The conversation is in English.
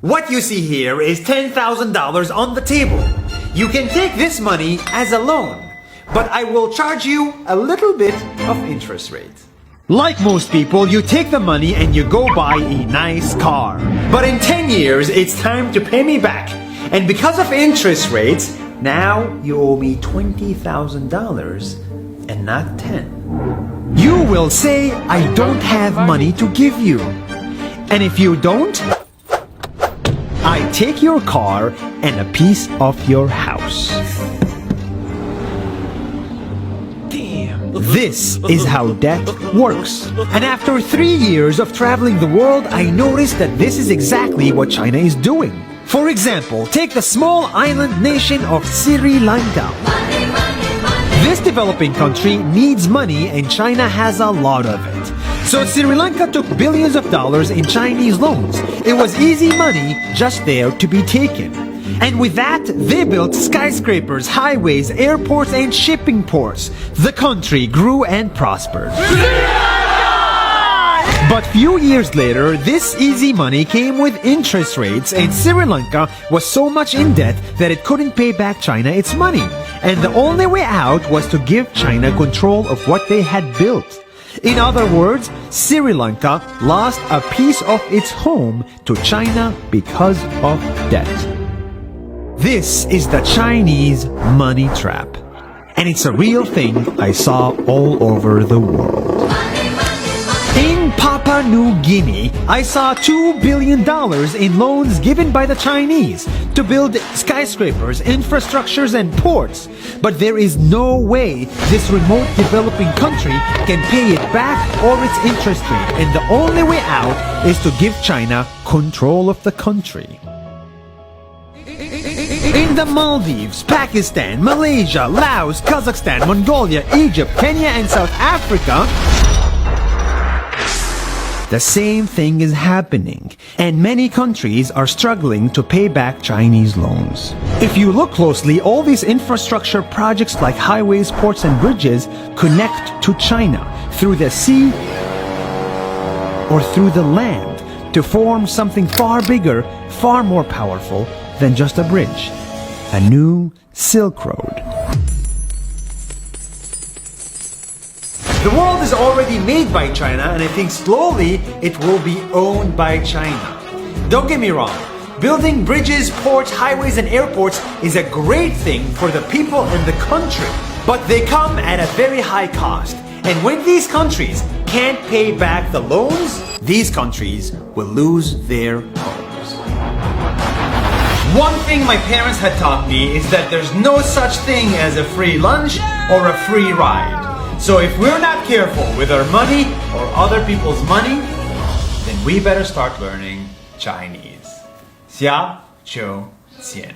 What you see here is $10,000 on the table. You can take this money as a loan, but I will charge you a little bit of interest rate. Like most people, you take the money and you go buy a nice car. But in 10 years, it's time to pay me back. And because of interest rates, now you owe me $20,000 and not 10. You will say, I don't have money to give you. And if you don't, I take your car and a piece of your house. Damn. This is how debt works. And after 3 years of traveling the world, I noticed that this is exactly what China is doing. For example, take the small island nation of Sri Lanka. This developing country needs money and China has a lot of it. So Sri Lanka took billions of dollars in Chinese loans. It was easy money just there to be taken. And with that, they built skyscrapers, highways, airports, and shipping ports. The country grew and prospered. But few years later, this easy money came with interest rates, and Sri Lanka was so much in debt that it couldn't pay back China its money. And the only way out was to give China control of what they had built. In other words, Sri Lanka lost a piece of its home to China because of debt. This is the Chinese money trap. And it's a real thing I saw all over the world. In Papua New Guinea, I saw $2 billion in loans given by the Chinese to build skyscrapers, infrastructures, and ports. But there is no way this remote developing country can pay it back or its interest rate, and the only way out is to give China control of the country. In the Maldives, Pakistan, Malaysia, Laos, Kazakhstan, Mongolia, Egypt, Kenya, and South Africa, the same thing is happening, and many countries are struggling to pay back Chinese loans. If you look closely, all these infrastructure projects like highways, ports, and bridges connect to China through the sea or through the land to form something far bigger, far more powerful than just a bridge, a new Silk Road. The world is already made by China, and I think slowly it will be owned by China. Don't get me wrong, building bridges, ports, highways, and airports is a great thing for the people and the country, but they come at a very high cost. And when these countries can't pay back the loans, these countries will lose their homes. One thing my parents had taught me is that there's no such thing as a free lunch or a free ride. So if we're not careful with our money or other people's money, then we better start learning Chinese. Xia Qiu Qian.